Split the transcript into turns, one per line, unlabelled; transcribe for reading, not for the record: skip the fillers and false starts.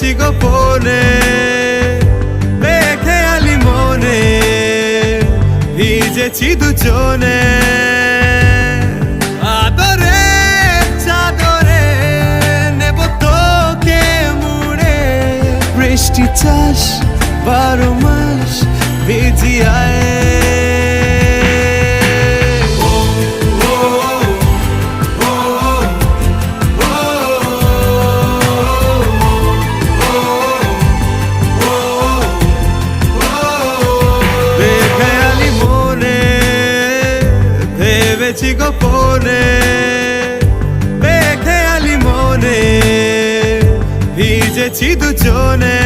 ভেবেছি গোপনে বেখেয়ালি মনে ভিজেছি দুজনে আদরে চাদরে নেব তোকে মুড়ে বৃষ্টি চাষ 12 মাস ভিজিয়ায় ভেবেছি গোপনে বেখেয়ালি মনে ভিজেছি দুজনে